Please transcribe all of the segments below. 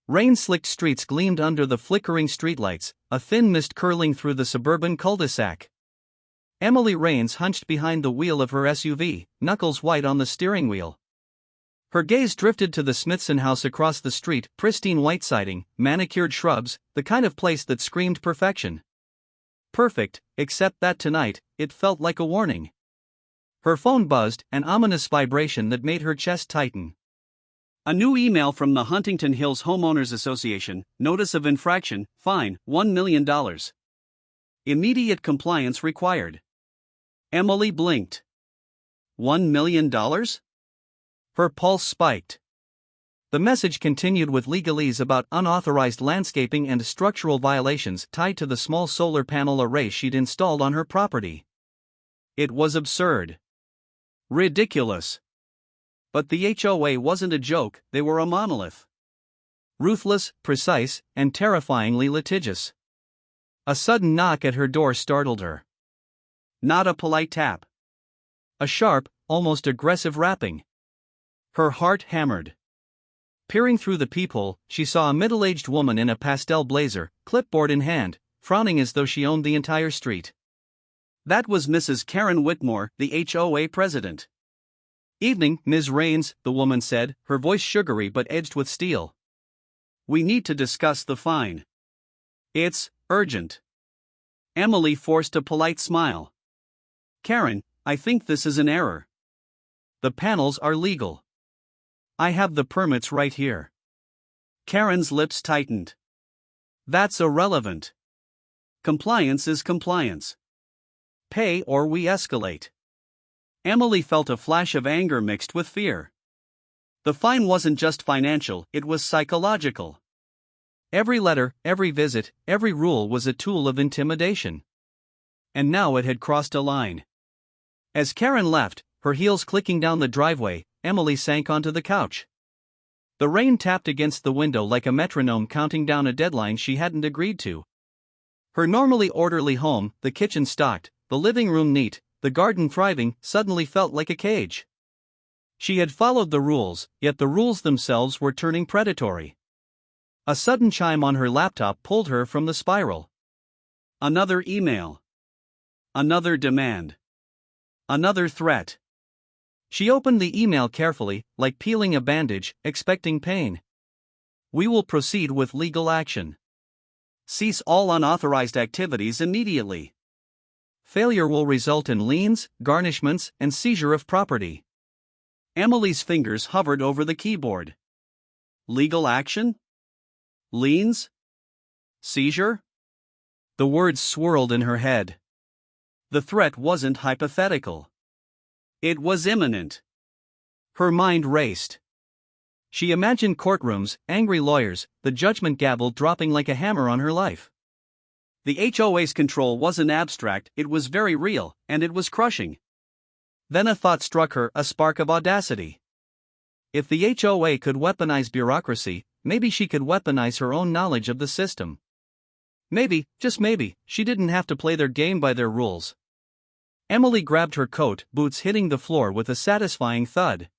Rain-slicked streets gleamed under the flickering streetlights, a thin mist curling through the suburban cul-de-sac. Emily Rains hunched behind the wheel of her SUV, knuckles white on the steering wheel. Her gaze drifted to the Smithson house across the street, pristine white siding, manicured shrubs, the kind of place that screamed perfection. Perfect, except that tonight, it felt like a warning. Her phone buzzed, an ominous vibration that made her chest tighten. A new email from the Huntington Hills Homeowners Association, notice of infraction, fine, $1 million. Immediate compliance required. Emily blinked. $1 million? Her pulse spiked. The message continued with legalese about unauthorized landscaping and structural violations tied to the small solar panel array she'd installed on her property. It was absurd. Ridiculous. But the HOA wasn't a joke, they were a monolith. Ruthless, precise, and terrifyingly litigious. A sudden knock at her door startled her. Not a polite tap. A sharp, almost aggressive rapping. Her heart hammered. Peering through the peephole, she saw a middle-aged woman in a pastel blazer, clipboard in hand, frowning as though she owned the entire street. That was Mrs. Karen Whitmore, the HOA president. "Evening, Ms. Rains," the woman said, her voice sugary but edged with steel. "We need to discuss the fine. It's urgent." Emily forced a polite smile. "Karen, I think this is an error. The panels are legal. I have the permits right here." Karen's lips tightened. "That's irrelevant. Compliance is compliance. Pay or we escalate." Emily felt a flash of anger mixed with fear. The fine wasn't just financial, it was psychological. Every letter, every visit, every rule was a tool of intimidation. And now it had crossed a line. As Karen left, her heels clicking down the driveway, Emily sank onto the couch. The rain tapped against the window like a metronome counting down a deadline she hadn't agreed to. Her normally orderly home, the kitchen stocked, the living room neat, the garden thriving, suddenly felt like a cage. She had followed the rules, yet the rules themselves were turning predatory. A sudden chime on her laptop pulled her from the spiral. Another email. Another demand. Another threat. She opened the email carefully, like peeling a bandage, expecting pain. "We will proceed with legal action. Cease all unauthorized activities immediately. Failure will result in liens, garnishments, and seizure of property." Emily's fingers hovered over the keyboard. Legal action? Liens? Seizure? The words swirled in her head. The threat wasn't hypothetical. It was imminent. Her mind raced. She imagined courtrooms, angry lawyers, the judgment gavel dropping like a hammer on her life. The HOA's control wasn't abstract, it was very real, and it was crushing. Then a thought struck her, a spark of audacity. If the HOA could weaponize bureaucracy, maybe she could weaponize her own knowledge of the system. Maybe, just maybe, she didn't have to play their game by their rules. Emily grabbed her coat, boots hitting the floor with a satisfying thud.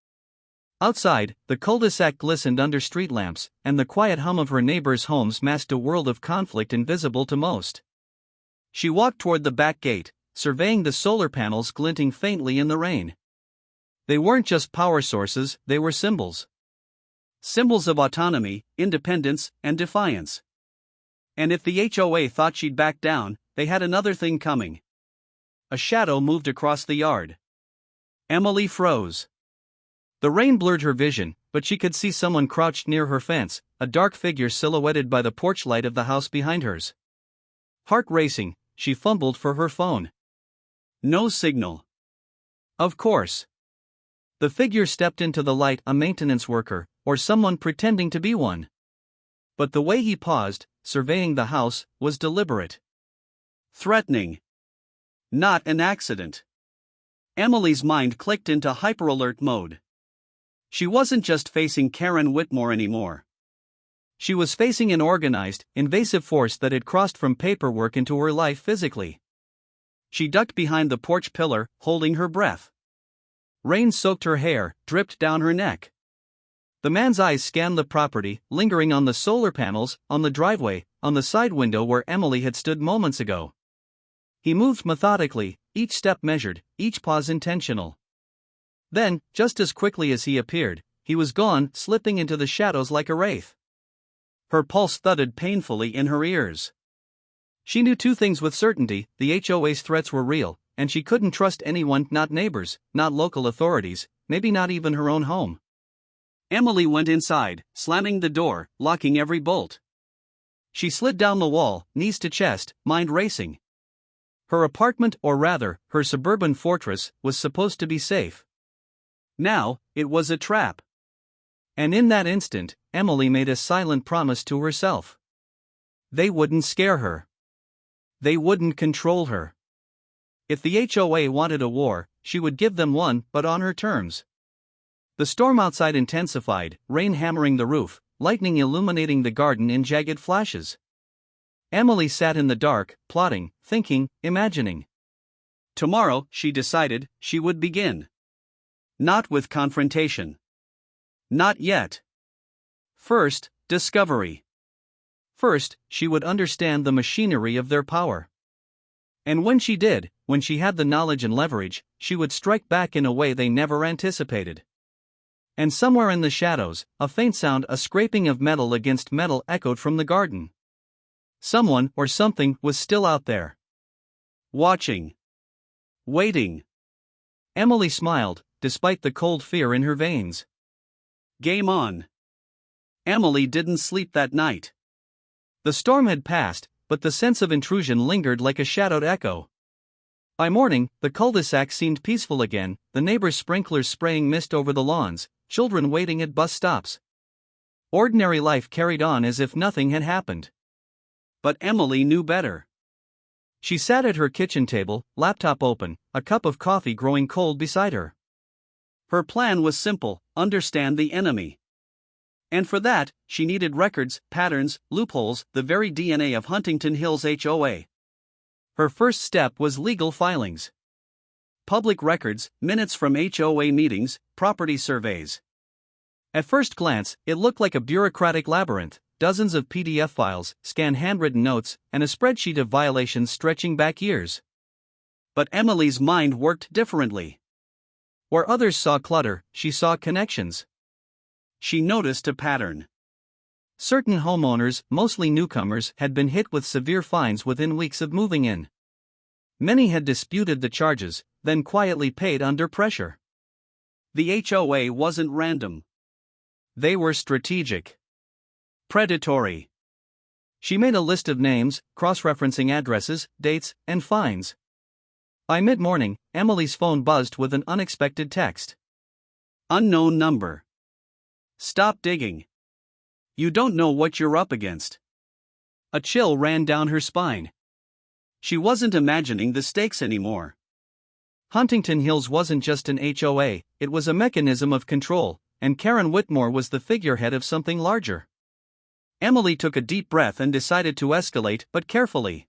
Outside, the cul-de-sac glistened under street lamps, and the quiet hum of her neighbors' homes masked a world of conflict invisible to most. She walked toward the back gate, surveying the solar panels glinting faintly in the rain. They weren't just power sources, they were symbols. Symbols of autonomy, independence, and defiance. And if the HOA thought she'd back down, they had another thing coming. A shadow moved across the yard. Emily froze. The rain blurred her vision, but she could see someone crouched near her fence, a dark figure silhouetted by the porch light of the house behind hers. Heart racing, she fumbled for her phone. No signal. Of course. The figure stepped into the light, a maintenance worker, or someone pretending to be one. But the way he paused, surveying the house, was deliberate. Threatening. Not an accident. Emily's mind clicked into hyper-alert mode. She wasn't just facing Karen Whitmore anymore. She was facing an organized, invasive force that had crossed from paperwork into her life physically. She ducked behind the porch pillar, holding her breath. Rain soaked her hair, dripped down her neck. The man's eyes scanned the property, lingering on the solar panels, on the driveway, on the side window where Emily had stood moments ago. He moved methodically, each step measured, each pause intentional. Then, just as quickly as he appeared, he was gone, slipping into the shadows like a wraith. Her pulse thudded painfully in her ears. She knew two things with certainty: the HOA's threats were real, and she couldn't trust anyone, not neighbors, not local authorities, maybe not even her own home. Emily went inside, slamming the door, locking every bolt. She slid down the wall, knees to chest, mind racing. Her apartment, or rather, her suburban fortress, was supposed to be safe. Now, it was a trap. And in that instant, Emily made a silent promise to herself. They wouldn't scare her. They wouldn't control her. If the HOA wanted a war, she would give them one, but on her terms. The storm outside intensified, rain hammering the roof, lightning illuminating the garden in jagged flashes. Emily sat in the dark, plotting, thinking, imagining. Tomorrow, she decided, she would begin. Not with confrontation. Not yet. First, discovery. First, she would understand the machinery of their power. And when she did, when she had the knowledge and leverage, she would strike back in a way they never anticipated. And somewhere in the shadows, a faint sound, a scraping of metal against metal, echoed from the garden. Someone, or something, was still out there. Watching. Waiting. Emily smiled, despite the cold fear in her veins. Game on. Emily didn't sleep that night. The storm had passed, but the sense of intrusion lingered like a shadowed echo. By morning, the cul-de-sac seemed peaceful again, the neighbors' sprinklers spraying mist over the lawns, children waiting at bus stops. Ordinary life carried on as if nothing had happened. But Emily knew better. She sat at her kitchen table, laptop open, a cup of coffee growing cold beside her. Her plan was simple: understand the enemy. And for that, she needed records, patterns, loopholes, the very DNA of Huntington Hills HOA. Her first step was legal filings. Public records, minutes from HOA meetings, property surveys. At first glance, it looked like a bureaucratic labyrinth: dozens of PDF files, scanned handwritten notes, and a spreadsheet of violations stretching back years. But Emily's mind worked differently. Where others saw clutter, she saw connections. She noticed a pattern. Certain homeowners, mostly newcomers, had been hit with severe fines within weeks of moving in. Many had disputed the charges, then quietly paid under pressure. The HOA wasn't random. They were strategic. Predatory. She made a list of names, cross-referencing addresses, dates, and fines. By mid-morning, Emily's phone buzzed with an unexpected text. Unknown number. Stop digging. You don't know what you're up against. A chill ran down her spine. She wasn't imagining the stakes anymore. Huntington Hills wasn't just an HOA, it was a mechanism of control, and Karen Whitmore was the figurehead of something larger. Emily took a deep breath and decided to escalate, but carefully.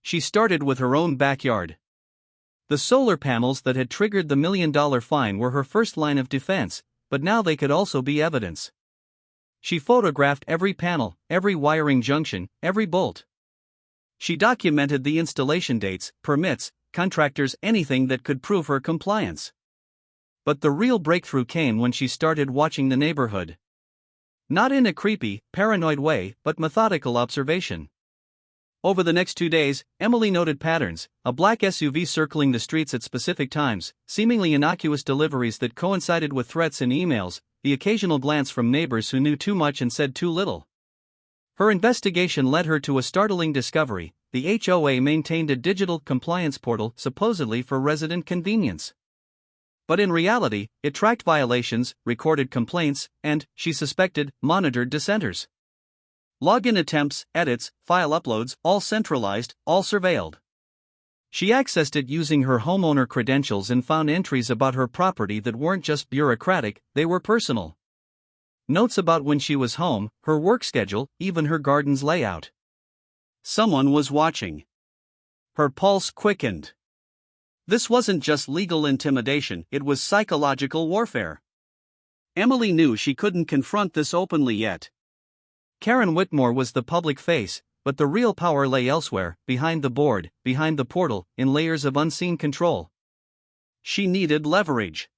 She started with her own backyard. The solar panels that had triggered the $1 million fine were her first line of defense, but now they could also be evidence. She photographed every panel, every wiring junction, every bolt. She documented the installation dates, permits, contractors, anything that could prove her compliance. But the real breakthrough came when she started watching the neighborhood. Not in a creepy, paranoid way, but methodical observation. Over the next 2 days, Emily noted patterns: a black SUV circling the streets at specific times, seemingly innocuous deliveries that coincided with threats and emails, the occasional glance from neighbors who knew too much and said too little. Her investigation led her to a startling discovery: the HOA maintained a digital compliance portal supposedly for resident convenience. But in reality, it tracked violations, recorded complaints, and, she suspected, monitored dissenters. Login attempts, edits, file uploads, all centralized, all surveilled. She accessed it using her homeowner credentials and found entries about her property that weren't just bureaucratic, they were personal. Notes about when she was home, her work schedule, even her garden's layout. Someone was watching. Her pulse quickened. This wasn't just legal intimidation, it was psychological warfare. Emily knew she couldn't confront this openly yet. Karen Whitmore was the public face, but the real power lay elsewhere, behind the board, behind the portal, in layers of unseen control. She needed leverage.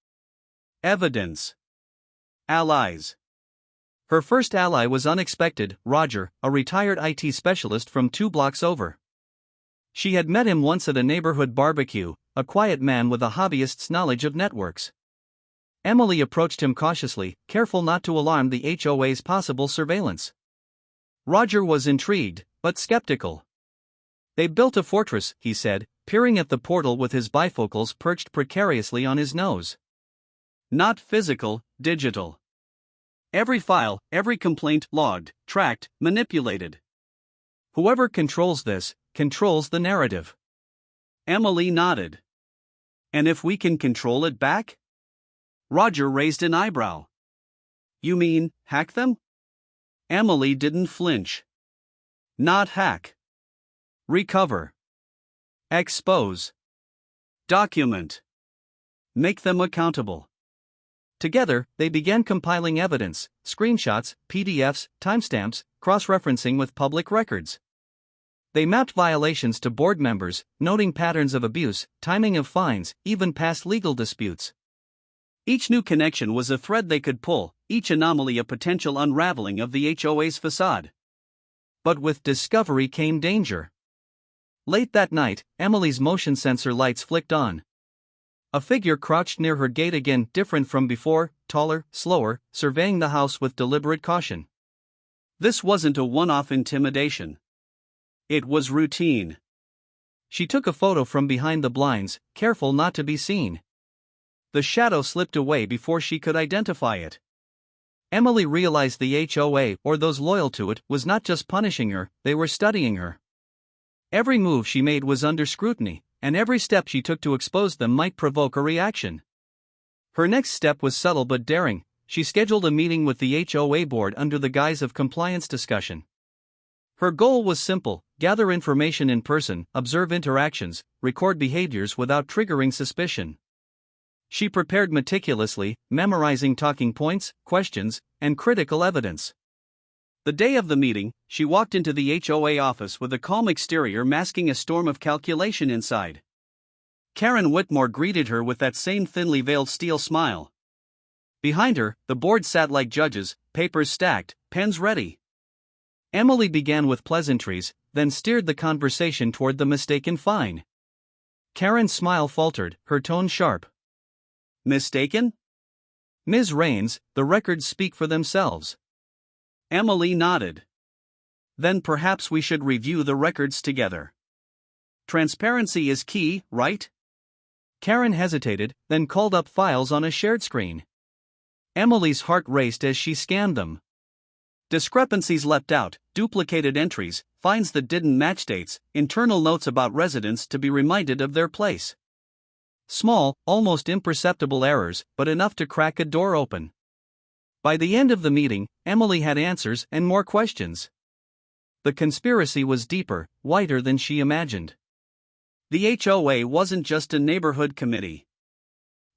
Evidence. Allies. Her first ally was unexpected: Roger, a retired IT specialist from 2 blocks over. She had met him once at a neighborhood barbecue, a quiet man with a hobbyist's knowledge of networks. Emily approached him cautiously, careful not to alarm the HOA's possible surveillance. Roger was intrigued, but skeptical. "They built a fortress," he said, peering at the portal with his bifocals perched precariously on his nose. "Not physical, digital. Every file, every complaint logged, tracked, manipulated. Whoever controls this, controls the narrative." Emily nodded. "And if we can control it back?" Roger raised an eyebrow. "You mean, hack them?" Emily didn't flinch. "Not hack. Recover. Expose. Document. Make them accountable." Together, they began compiling evidence: screenshots, PDFs, timestamps, cross-referencing with public records. They mapped violations to board members, noting patterns of abuse, timing of fines, even past legal disputes. Each new connection was a thread they could pull, each anomaly a potential unraveling of the HOA's facade. But with discovery came danger. Late that night, Emily's motion sensor lights flicked on. A figure crouched near her gate again, different from before, taller, slower, surveying the house with deliberate caution. This wasn't a one-off intimidation. It was routine. She took a photo from behind the blinds, careful not to be seen. The shadow slipped away before she could identify it. Emily realized the HOA, or those loyal to it, was not just punishing her, they were studying her. Every move she made was under scrutiny, and every step she took to expose them might provoke a reaction. Her next step was subtle but daring. She scheduled a meeting with the HOA board under the guise of compliance discussion. Her goal was simple: gather information in person, observe interactions, record behaviors without triggering suspicion. She prepared meticulously, memorizing talking points, questions, and critical evidence. The day of the meeting, she walked into the HOA office with a calm exterior masking a storm of calculation inside. Karen Whitmore greeted her with that same thinly veiled steel smile. Behind her, the board sat like judges, papers stacked, pens ready. Emily began with pleasantries, then steered the conversation toward the mistaken fine. Karen's smile faltered, her tone sharp. "Mistaken?" "Ms. Rains, the records speak for themselves." Emily nodded. "Then perhaps we should review the records together. Transparency is key, right?" Karen hesitated, then called up files on a shared screen. Emily's heart raced as she scanned them. Discrepancies leapt out: duplicated entries, fines that didn't match dates, internal notes about residents to be reminded of their place. Small, almost imperceptible errors, but enough to crack a door open. By the end of the meeting, Emily had answers and more questions. The conspiracy was deeper, wider than she imagined. The HOA wasn't just a neighborhood committee.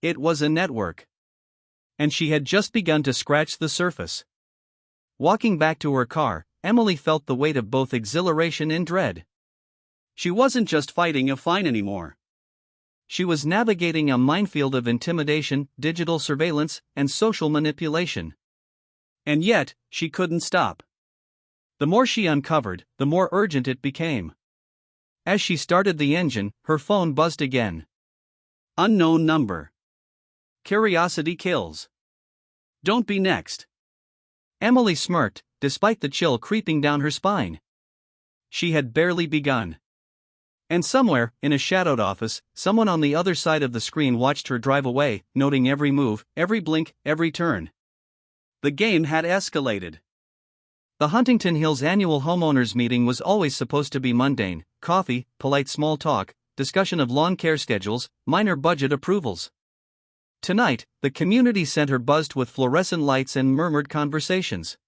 It was a network. And she had just begun to scratch the surface. Walking back to her car, Emily felt the weight of both exhilaration and dread. She wasn't just fighting a fine anymore. She was navigating a minefield of intimidation, digital surveillance, and social manipulation. And yet, she couldn't stop. The more she uncovered, the more urgent it became. As she started the engine, her phone buzzed again. Unknown number. Curiosity kills. Don't be next. Emily smirked, despite the chill creeping down her spine. She had barely begun. And somewhere, in a shadowed office, someone on the other side of the screen watched her drive away, noting every move, every blink, every turn. The game had escalated. The Huntington Hills annual homeowners meeting was always supposed to be mundane: coffee, polite small talk, discussion of lawn care schedules, minor budget approvals. Tonight, the community center buzzed with fluorescent lights and murmured conversations.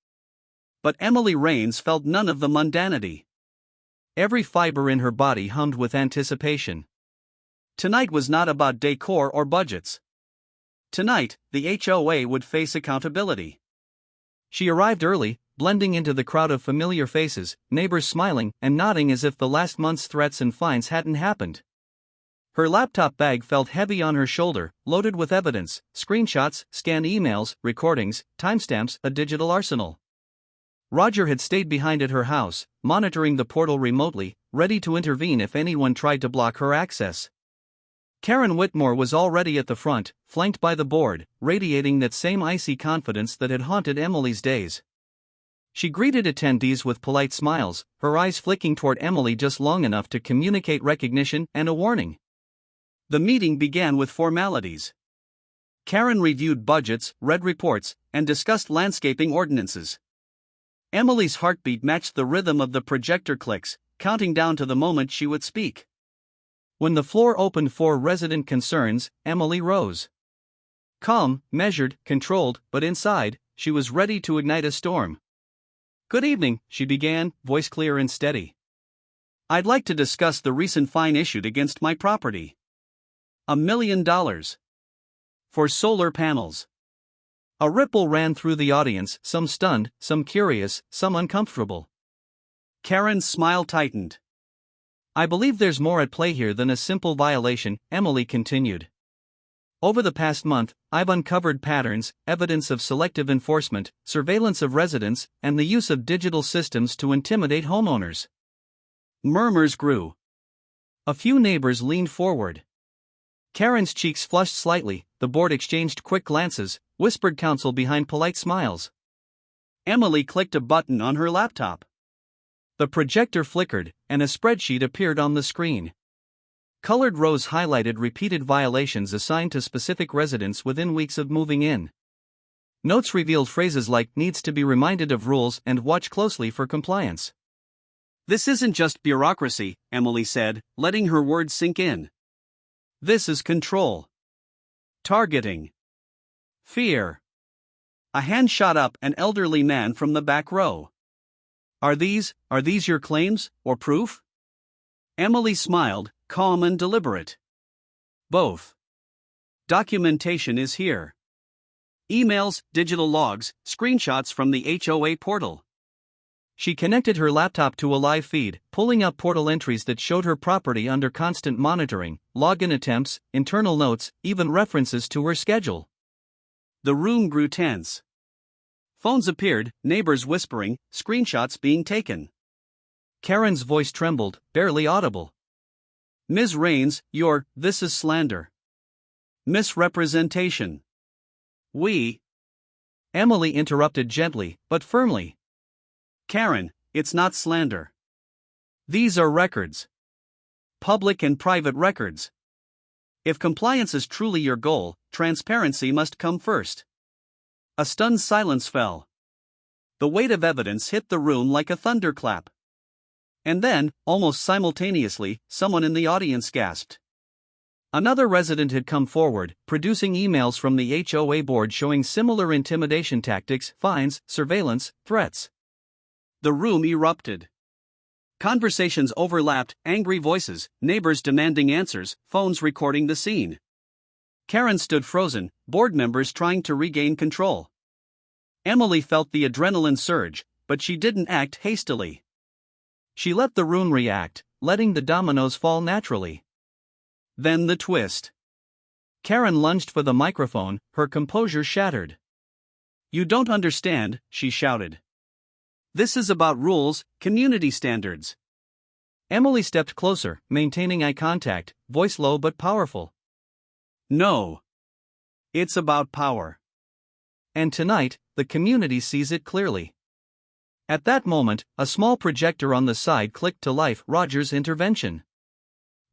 But Emily Rains felt none of the mundanity. Every fiber in her body hummed with anticipation. Tonight was not about decor or budgets. Tonight, the HOA would face accountability. She arrived early, blending into the crowd of familiar faces, neighbors smiling and nodding as if the last month's threats and fines hadn't happened. Her laptop bag felt heavy on her shoulder, loaded with evidence, screenshots, scanned emails, recordings, timestamps, a digital arsenal. Roger had stayed behind at her house, monitoring the portal remotely, ready to intervene if anyone tried to block her access. Karen Whitmore was already at the front, flanked by the board, radiating that same icy confidence that had haunted Emily's days. She greeted attendees with polite smiles, her eyes flicking toward Emily just long enough to communicate recognition and a warning. The meeting began with formalities. Karen reviewed budgets, read reports, and discussed landscaping ordinances. Emily's heartbeat matched the rhythm of the projector clicks, counting down to the moment she would speak. When the floor opened for resident concerns, Emily rose. Calm, measured, controlled, but inside, she was ready to ignite a storm. "Good evening," she began, voice clear and steady. "I'd like to discuss the recent fine issued against my property. $1 million. For solar panels." A ripple ran through the audience, some stunned, some curious, some uncomfortable. Karen's smile tightened. "I believe there's more at play here than a simple violation," Emily continued. "Over the past month, I've uncovered patterns, evidence of selective enforcement, surveillance of residents, and the use of digital systems to intimidate homeowners." Murmurs grew. A few neighbors leaned forward. Karen's cheeks flushed slightly, the board exchanged quick glances, whispered counsel behind polite smiles. Emily clicked a button on her laptop. The projector flickered, and a spreadsheet appeared on the screen. Colored rows highlighted repeated violations assigned to specific residents within weeks of moving in. Notes revealed phrases like "needs to be reminded of rules" and "watch closely for compliance." "This isn't just bureaucracy," Emily said, letting her words sink in. "This is control. Targeting. Fear." A hand shot up, an elderly man from the back row. Are these your claims, or proof?" Emily smiled, calm and deliberate. "Both. Documentation is here. Emails, digital logs, screenshots from the HOA portal." She connected her laptop to a live feed, pulling up portal entries that showed her property under constant monitoring, login attempts, internal notes, even references to her schedule. The room grew tense. Phones appeared, neighbors whispering, screenshots being taken. Karen's voice trembled, barely audible. "Ms. Rains, this is slander. Misrepresentation. We..." Emily interrupted gently, but firmly. "Karen, it's not slander. These are records. Public and private records. If compliance is truly your goal, transparency must come first." A stunned silence fell. The weight of evidence hit the room like a thunderclap. And then, almost simultaneously, someone in the audience gasped. Another resident had come forward, producing emails from the HOA board showing similar intimidation tactics, fines, surveillance, threats. The room erupted. Conversations overlapped, angry voices, neighbors demanding answers, phones recording the scene. Karen stood frozen, board members trying to regain control. Emily felt the adrenaline surge, but she didn't act hastily. She let the room react, letting the dominoes fall naturally. Then the twist. Karen lunged for the microphone, her composure shattered. "You don't understand," she shouted. "This is about rules, community standards." Emily stepped closer, maintaining eye contact, voice low but powerful. "No. It's about power. And tonight, the community sees it clearly." At that moment, a small projector on the side clicked to life, Roger's intervention.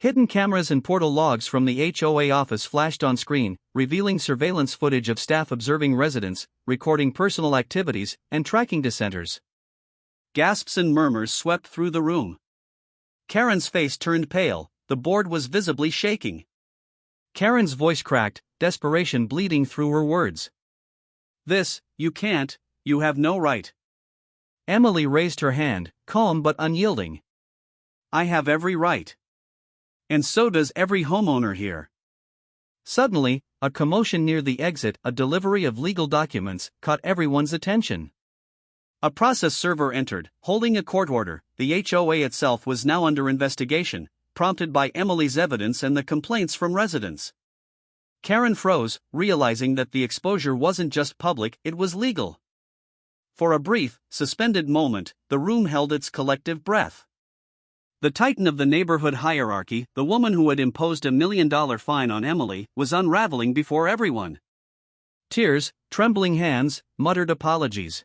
Hidden cameras and portal logs from the HOA office flashed on screen, revealing surveillance footage of staff observing residents, recording personal activities, and tracking dissenters. Gasps and murmurs swept through the room. Karen's face turned pale, the board was visibly shaking. Karen's voice cracked, desperation bleeding through her words. "This, you can't, you have no right." Emily raised her hand, calm but unyielding. "I have every right. And so does every homeowner here. Suddenly, a commotion near the exit, a delivery of legal documents, caught everyone's attention. A process server entered, holding a court order. The HOA itself was now under investigation, prompted by Emily's evidence and the complaints from residents. Karen froze, realizing that the exposure wasn't just public, it was legal. For a brief, suspended moment, the room held its collective breath. The titan of the neighborhood hierarchy, the woman who had imposed $1 million fine on Emily, was unraveling before everyone. Tears, trembling hands, muttered apologies.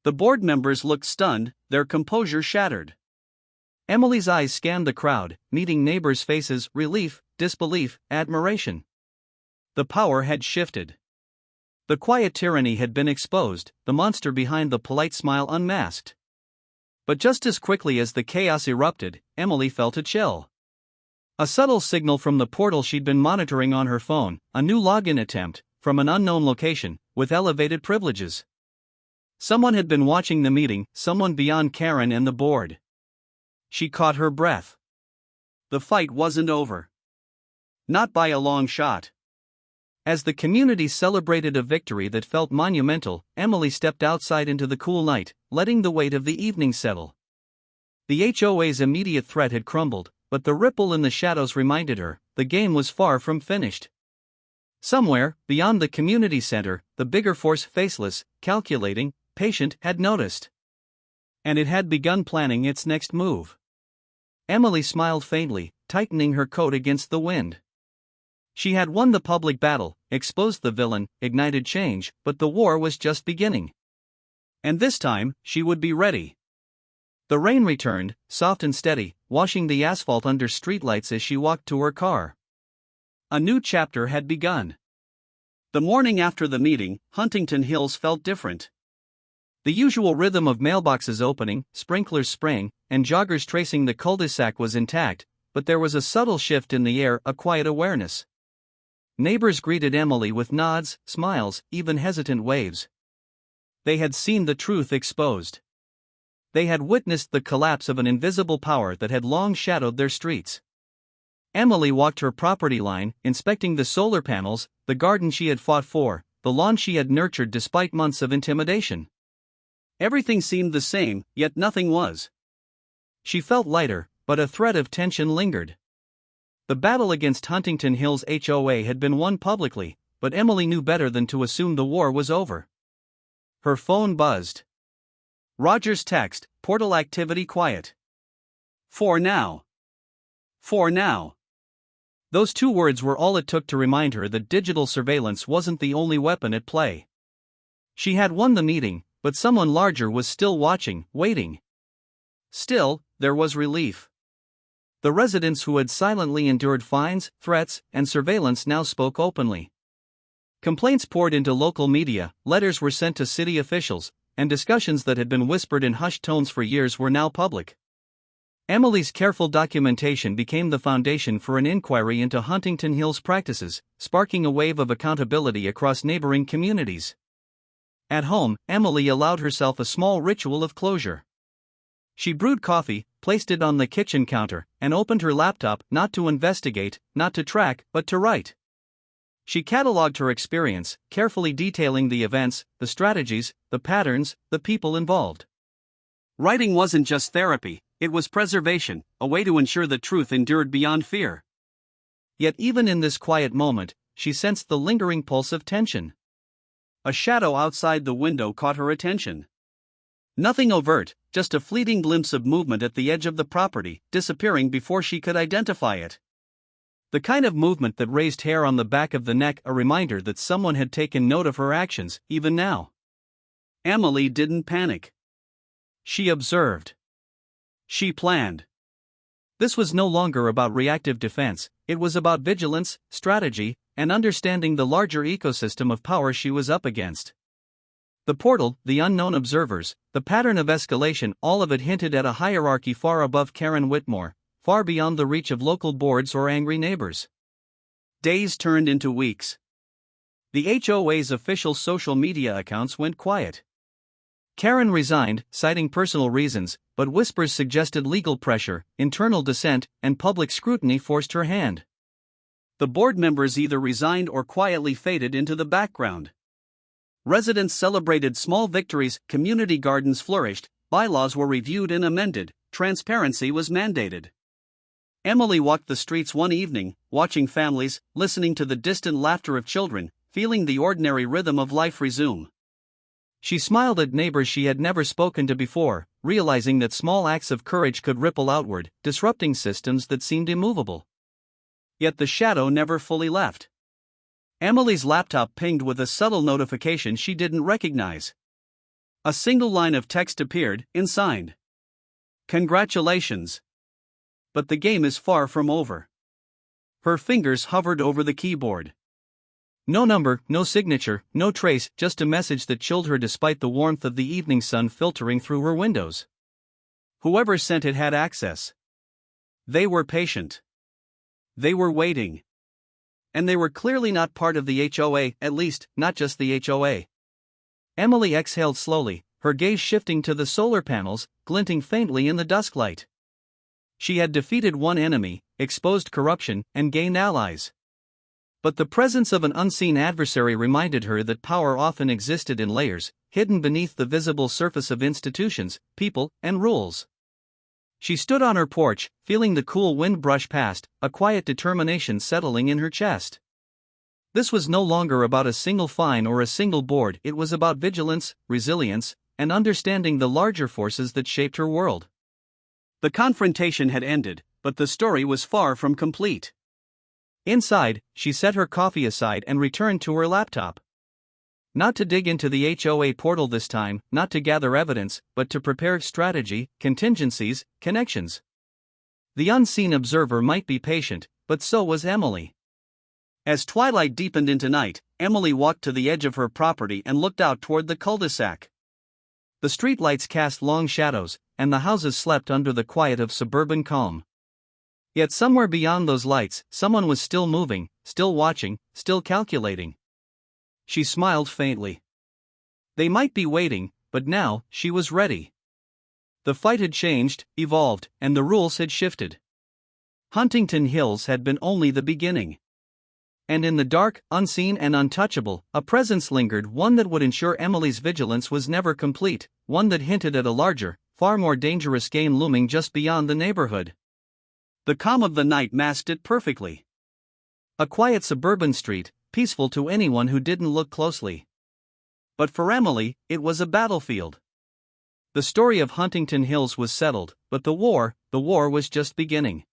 The board members looked stunned, their composure shattered. Emily's eyes scanned the crowd, meeting neighbors' faces, relief, disbelief, admiration. The power had shifted. The quiet tyranny had been exposed, the monster behind the polite smile unmasked. But just as quickly as the chaos erupted, Emily felt a chill. A subtle signal from the portal she'd been monitoring on her phone, a new login attempt, from an unknown location, with elevated privileges. Someone had been watching the meeting, someone beyond Karen and the board. She caught her breath. The fight wasn't over. Not by a long shot. As the community celebrated a victory that felt monumental, Emily stepped outside into the cool night, letting the weight of the evening settle. The HOA's immediate threat had crumbled, but the ripple in the shadows reminded her, the game was far from finished. Somewhere, beyond the community center, the bigger force, faceless, calculating, patient, had noticed. And it had begun planning its next move. Emily smiled faintly, tightening her coat against the wind. She had won the public battle, exposed the villain, ignited change, but the war was just beginning. And this time, she would be ready. The rain returned, soft and steady, washing the asphalt under streetlights as she walked to her car. A new chapter had begun. The morning after the meeting, Huntington Hills felt different. The usual rhythm of mailboxes opening, sprinklers spraying, and joggers tracing the cul-de-sac was intact, but there was a subtle shift in the air, a quiet awareness. Neighbors greeted Emily with nods, smiles, even hesitant waves. They had seen the truth exposed. They had witnessed the collapse of an invisible power that had long shadowed their streets. Emily walked her property line, inspecting the solar panels, the garden she had fought for, the lawn she had nurtured despite months of intimidation. Everything seemed the same, yet nothing was. She felt lighter, but a thread of tension lingered. The battle against Huntington Hills HOA had been won publicly, but Emily knew better than to assume the war was over. Her phone buzzed. Roger's text, portal activity quiet. For now. For now. Those two words were all it took to remind her that digital surveillance wasn't the only weapon at play. She had won the meeting, but someone larger was still watching, waiting. Still, there was relief. The residents who had silently endured fines, threats, and surveillance now spoke openly. Complaints poured into local media, letters were sent to city officials, and discussions that had been whispered in hushed tones for years were now public. Emily's careful documentation became the foundation for an inquiry into Huntington Hills practices, sparking a wave of accountability across neighboring communities. At home, Emily allowed herself a small ritual of closure. She brewed coffee, placed it on the kitchen counter, and opened her laptop, not to investigate, not to track, but to write. She cataloged her experience, carefully detailing the events, the strategies, the patterns, the people involved. Writing wasn't just therapy, it was preservation, a way to ensure the truth endured beyond fear. Yet even in this quiet moment, she sensed the lingering pulse of tension. A shadow outside the window caught her attention. Nothing overt, just a fleeting glimpse of movement at the edge of the property, disappearing before she could identify it. The kind of movement that raised hair on the back of the neck, a reminder that someone had taken note of her actions, even now. Emily didn't panic. She observed. She planned. This was no longer about reactive defense, it was about vigilance, strategy, and understanding the larger ecosystem of power she was up against. The portal, the unknown observers, the pattern of escalation, all of it hinted at a hierarchy far above Karen Whitmore, far beyond the reach of local boards or angry neighbors. Days turned into weeks. The HOA's official social media accounts went quiet. Karen resigned, citing personal reasons, but whispers suggested legal pressure, internal dissent, and public scrutiny forced her hand. The board members either resigned or quietly faded into the background. Residents celebrated small victories, community gardens flourished, bylaws were reviewed and amended, transparency was mandated. Emily walked the streets one evening, watching families, listening to the distant laughter of children, feeling the ordinary rhythm of life resume. She smiled at neighbors she had never spoken to before, realizing that small acts of courage could ripple outward, disrupting systems that seemed immovable. Yet the shadow never fully left. Emily's laptop pinged with a subtle notification she didn't recognize. A single line of text appeared, unsigned. "Congratulations. But the game is far from over." Her fingers hovered over the keyboard. No number, no signature, no trace, just a message that chilled her despite the warmth of the evening sun filtering through her windows. Whoever sent it had access. They were patient. They were waiting. And they were clearly not part of the HOA, at least, not just the HOA. Emily exhaled slowly, her gaze shifting to the solar panels, glinting faintly in the dusklight. She had defeated one enemy, exposed corruption, and gained allies. But the presence of an unseen adversary reminded her that power often existed in layers, hidden beneath the visible surface of institutions, people, and rules. She stood on her porch, feeling the cool wind brush past, a quiet determination settling in her chest. This was no longer about a single fine or a single board, it was about vigilance, resilience, and understanding the larger forces that shaped her world. The confrontation had ended, but the story was far from complete. Inside, she set her coffee aside and returned to her laptop. Not to dig into the HOA portal this time, not to gather evidence, but to prepare strategy, contingencies, connections. The unseen observer might be patient, but so was Emily. As twilight deepened into night, Emily walked to the edge of her property and looked out toward the cul-de-sac. The streetlights cast long shadows, and the houses slept under the quiet of suburban calm. Yet somewhere beyond those lights, someone was still moving, still watching, still calculating. She smiled faintly. They might be waiting, but now, she was ready. The fight had changed, evolved, and the rules had shifted. Huntington Hills had been only the beginning. And in the dark, unseen and untouchable, a presence lingered, one that would ensure Emily's vigilance was never complete, one that hinted at a larger, far more dangerous game looming just beyond the neighborhood. The calm of the night masked it perfectly. A quiet suburban street, peaceful to anyone who didn't look closely. But for Emily, it was a battlefield. The story of Huntington Hills was settled, but the war was just beginning.